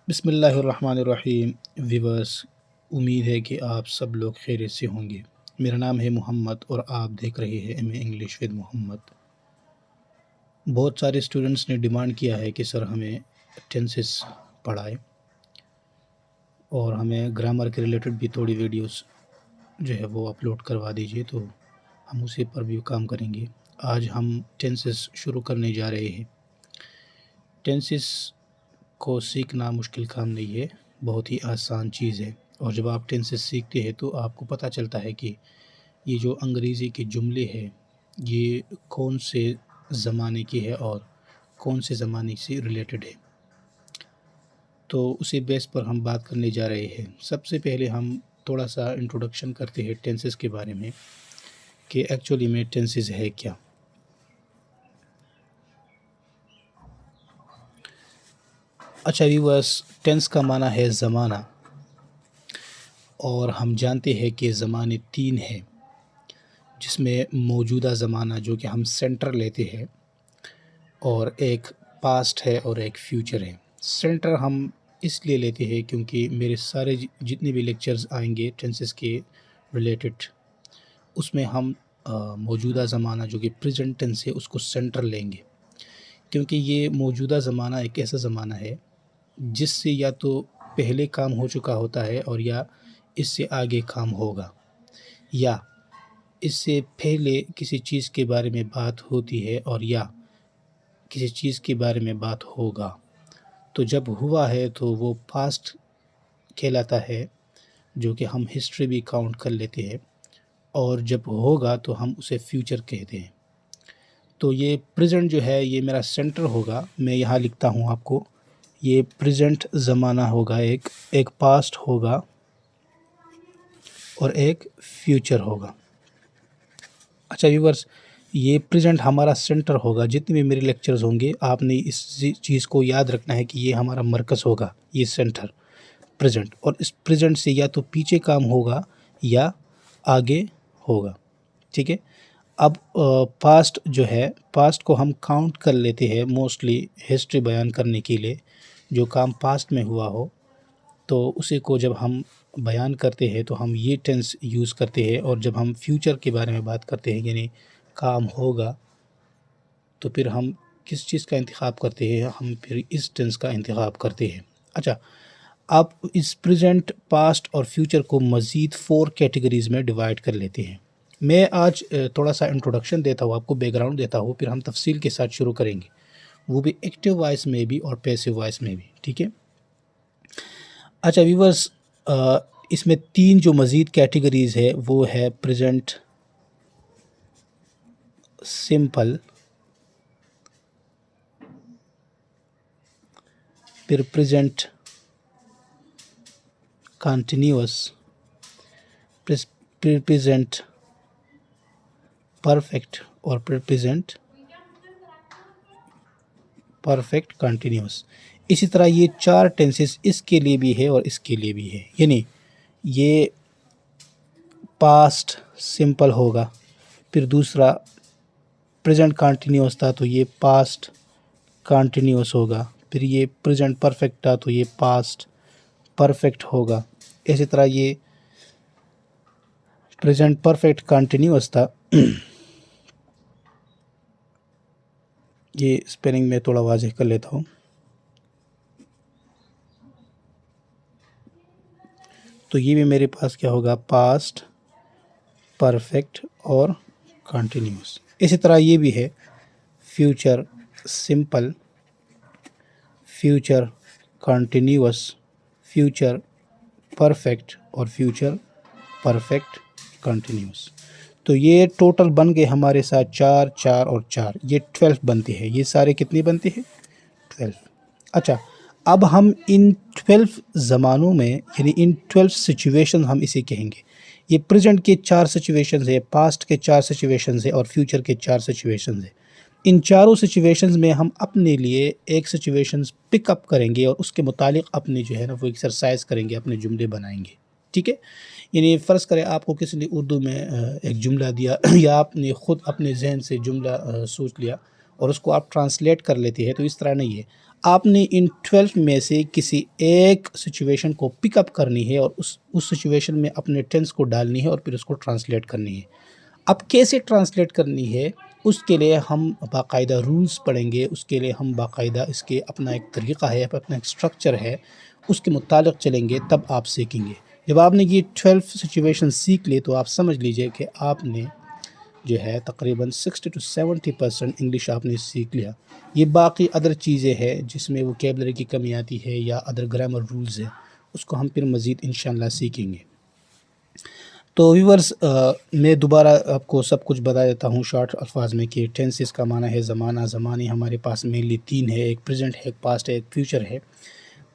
بسم اللہ الرحمن الرحیم ویورس، امید ہے کہ آپ سب لوگ خیریت سے ہوں گے۔ میرا نام ہے محمد اور آپ دیکھ رہے ہیں ایم اے انگلش ود محمد۔ بہت سارے اسٹوڈنٹس نے ڈیمانڈ کیا ہے کہ سر ہمیں ٹینسز پڑھائے اور ہمیں گرامر کے ریلیٹڈ بھی تھوڑی ویڈیوز جو ہے وہ اپلوڈ کروا دیجیے، تو ہم اسی پر بھی کام کریں گے۔ آج ہم ٹینسز شروع کرنے جا رہے ہیں۔ ٹینسز کو سیکھنا مشکل کام نہیں ہے، بہت ہی آسان چیز ہے، اور جب آپ ٹینسز سیکھتے ہیں تو آپ کو پتہ چلتا ہے کہ یہ جو انگریزی کے جملے ہیں یہ کون سے زمانے کی ہے اور کون سے زمانے سے ریلیٹڈ ہے، تو اسی بیس پر ہم بات کرنے جا رہے ہیں۔ سب سے پہلے ہم تھوڑا سا انٹروڈکشن کرتے ہیں ٹینسز کے بارے میں کہ ایکچولی میں ٹینسز ہے کیا۔ اچھا ویورس، ٹینس کا معنی ہے زمانہ، اور ہم جانتے ہیں کہ زمانے تین ہیں، جس میں موجودہ زمانہ جو کہ ہم سینٹر لیتے ہیں، اور ایک پاسٹ ہے اور ایک فیوچر ہے۔ سینٹر ہم اس لیے لیتے ہیں کیونکہ میرے سارے جتنے بھی لیکچرز آئیں گے ٹینسز کے ریلیٹڈ، اس میں ہم موجودہ زمانہ جو کہ پریزنٹ ٹینس ہے اس کو سینٹر لیں گے، کیونکہ یہ موجودہ زمانہ ایک ایسا زمانہ ہے جس سے یا تو پہلے کام ہو چکا ہوتا ہے اور یا اس سے آگے کام ہوگا، یا اس سے پہلے کسی چیز کے بارے میں بات ہوتی ہے اور یا کسی چیز کے بارے میں بات ہوگا۔ تو جب ہوا ہے تو وہ پاسٹ کہلاتا ہے، جو کہ ہم ہسٹری بھی کاؤنٹ کر لیتے ہیں، اور جب ہوگا تو ہم اسے فیوچر کہتے ہیں۔ تو یہ پریزنٹ جو ہے یہ میرا سینٹر ہوگا، میں یہاں لکھتا ہوں آپ کو، یہ پریزنٹ زمانہ ہوگا، ایک پاسٹ ہوگا اور ایک فیوچر ہوگا۔ اچھا ویورس، یہ پریزنٹ ہمارا سینٹر ہوگا، جتنے بھی میرے لیکچرز ہوں گے آپ نے اس چیز کو یاد رکھنا ہے کہ یہ ہمارا مرکز ہوگا، یہ سینٹر پریزنٹ، اور اس پریزنٹ سے یا تو پیچھے کام ہوگا یا آگے ہوگا، ٹھیک ہے۔ اب پاسٹ جو ہے، پاسٹ کو ہم کاؤنٹ کر لیتے ہیں موسٹلی ہسٹری بیان کرنے کے لیے، جو کام پاسٹ میں ہوا ہو تو اسی کو جب ہم بیان کرتے ہیں تو ہم یہ ٹینس یوز کرتے ہیں، اور جب ہم فیوچر کے بارے میں بات کرتے ہیں یعنی کام ہوگا، تو پھر ہم کس چیز کا انتخاب کرتے ہیں، ہم پھر اس ٹینس کا انتخاب کرتے ہیں۔ اچھا، آپ اس پریزنٹ، پاسٹ اور فیوچر کو مزید 4 کیٹیگریز میں ڈیوائڈ کر لیتے ہیں۔ میں آج تھوڑا سا انٹروڈکشن دیتا ہوں آپ کو، بیک گراؤنڈ دیتا ہوں، پھر ہم تفصیل کے ساتھ شروع کریں گے، وہ بھی ایکٹیو وائس میں بھی اور پیسیو وائس میں بھی، ٹھیک ہے۔ اچھا ویورس، اس میں 3 جو مزید کیٹیگریز ہے وہ ہے پریزنٹ سمپل، پھر پریزنٹ کنٹینیوس، پھر پریزنٹ پرفیکٹ، اور پھر پریزنٹ پرفیکٹ کنٹینیوس۔ اسی طرح یہ 4 ٹینسز اس کے لیے بھی ہے اور اس کے لیے بھی ہے، یعنی یہ پاسٹ سمپل ہوگا، پھر دوسرا پریزنٹ کنٹینیوس تھا تو یہ پاسٹ کنٹینیوس ہوگا، پھر یہ پریزنٹ پرفیکٹ تھا تو یہ پاسٹ پرفیکٹ ہوگا، اسی طرح یہ پریزنٹ پرفیکٹ کنٹینیوس تھا۔ یہ اسپیلنگ میں تھوڑا واضح کر لیتا ہوں، تو یہ بھی میرے پاس کیا ہوگا، پاسٹ پرفیکٹ اور کنٹینیوس۔ اسی طرح یہ بھی ہے future simple, future continuous, future perfect اور فیوچر پرفیکٹ کنٹینیوس۔ تو یہ ٹوٹل بن گئے ہمارے ساتھ 4 4 اور 4، یہ 12 بنتے ہیں۔ یہ سارے کتنے بنتے ہیں؟ 12۔ اچھا، اب ہم ان 12 زمانوں میں یعنی ان 12 سچویشن ہم اسے کہیں گے۔ یہ پریزنٹ کے 4 سچویشنز ہے، پاسٹ کے 4 سچویشنز ہے اور فیوچر کے 4 سچویشنز ہے۔ ان چاروں سچویشنز میں ہم اپنے لیے ایک سچویشنز پک اپ کریں گے اور اس کے متعلق اپنے جو ہے نا وہ ایکسرسائز کریں گے، اپنے جملے بنائیں گے، ٹھیک ہے۔ یعنی فرض کریں آپ کو کسی نے اردو میں ایک جملہ دیا، یا آپ نے خود اپنے ذہن سے جملہ سوچ لیا اور اس کو آپ ٹرانسلیٹ کر لیتے ہیں، تو اس طرح نہیں ہے۔ آپ نے ان 12 میں سے کسی ایک سچویشن کو پک اپ کرنی ہے اور اس سچویشن میں اپنے ٹینس کو ڈالنی ہے اور پھر اس کو ٹرانسلیٹ کرنی ہے۔ اب کیسے ٹرانسلیٹ کرنی ہے اس کے لیے ہم باقاعدہ رولز پڑھیں گے، اس کے لیے ہم باقاعدہ اس کے اپنا ایک طریقہ ہے، اپنا ایک اسٹرکچر ہے، اس کے متعلق چلیں گے، تب آپ سیکھیں گے۔ جب آپ نے یہ 12 سچویشن سیکھ لی تو آپ سمجھ لیجئے کہ آپ نے جو ہے تقریباً 60 to 70% انگلش آپ نے سیکھ لیا۔ یہ باقی ادر چیزیں ہیں جس میں ووکیبلری کی کمی آتی ہے یا ادر گرامر رولز ہے، اس کو ہم پھر مزید انشاءاللہ سیکھیں گے۔ تو ویورز، میں دوبارہ آپ کو سب کچھ بتا دیتا ہوں شارٹ الفاظ میں کہ ٹینسز کا معنی ہے زمانہ۔ زمانے ہمارے پاس مینلی 3 ہے، ایک پریزنٹ ہے، ایک پاسٹ ہے، ایک فیوچر ہے۔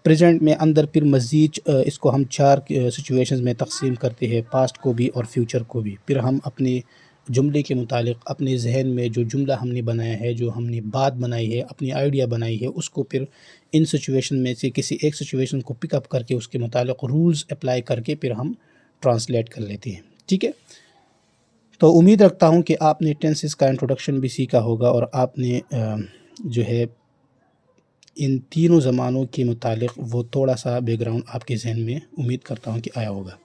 پریزنٹ میں اندر پھر مزید اس کو ہم 4 سچویشنز میں تقسیم کرتے ہیں، پاسٹ کو بھی اور فیوچر کو بھی۔ پھر ہم اپنے جملے کے متعلق اپنے ذہن میں جو جملہ ہم نے بنایا ہے، جو ہم نے بات بنائی ہے، اپنی آئیڈیا بنائی ہے، اس کو پھر ان سچویشن میں سے کسی ایک سچویشن کو پک اپ کر کے اس کے متعلق رولز اپلائی کر کے پھر ہم ٹرانسلیٹ کر لیتے ہیں، ٹھیک ہے۔ تو امید رکھتا ہوں کہ آپ نے ٹینسز کا انٹروڈکشن بھی سیکھا ہوگا اور آپ نے جو ہے ان تینوں زمانوں کے متعلق وہ تھوڑا سا بیک گراؤنڈ آپ کے ذہن میں امید کرتا ہوں کہ آیا ہوگا۔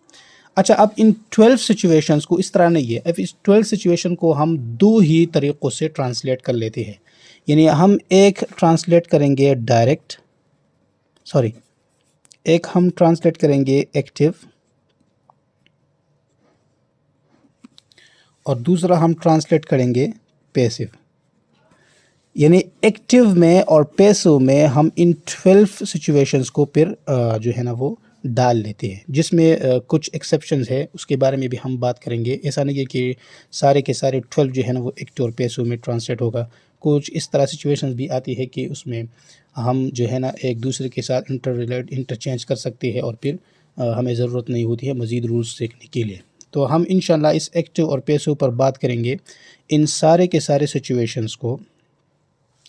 اچھا، اب ان 12 سچویشنز کو اس طرح نہیں ہے، اب اس 12 سچویشن کو ہم 2 ہی طریقوں سے ٹرانسلیٹ کر لیتے ہیں۔ یعنی ہم ایک ٹرانسلیٹ کریں گے ڈائریکٹ، ایک ہم ٹرانسلیٹ کریں گے ایکٹیو اور دوسرا ہم ٹرانسلیٹ کریں گے پیسو۔ یعنی ایکٹیو میں اور پیسو میں ہم ان 12 سچویشنز کو پھر جو ہے نا وہ ڈال لیتے ہیں، جس میں کچھ ایکسیپشنز ہے، اس کے بارے میں بھی ہم بات کریں گے۔ ایسا نہیں ہے کہ سارے کے سارے 12 جو ہے نا وہ ایکٹیو اور پیسو میں ٹرانسلیٹ ہوگا۔ کچھ اس طرح سچویشنز بھی آتی ہے کہ اس میں ہم جو ہے نا ایک دوسرے کے ساتھ انٹرچینج کر سکتے ہیں اور پھر ہمیں ضرورت نہیں ہوتی ہے مزید رولز سیکھنے کے لیے۔ تو ہم انشاءاللہ اس ایکٹیو اور پیسو پر بات کریں گے۔ ان سارے کے سارے سچویشنز کو،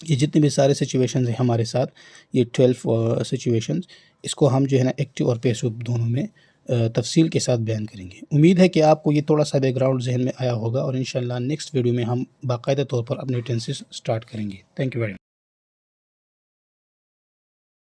یہ جتنے بھی سارے سچویشنز ہیں ہمارے ساتھ، یہ 12 سچویشنز، اس کو ہم جو ہے نا ایکٹیو اور پیسو دونوں میں تفصیل کے ساتھ بیان کریں گے۔ امید ہے کہ آپ کو یہ تھوڑا سا بیک گراؤنڈ ذہن میں آیا ہوگا اور انشاءاللہ نیکسٹ ویڈیو میں ہم باقاعدہ طور پر اپنے ٹینسز سٹارٹ کریں گے۔ Thank you very much.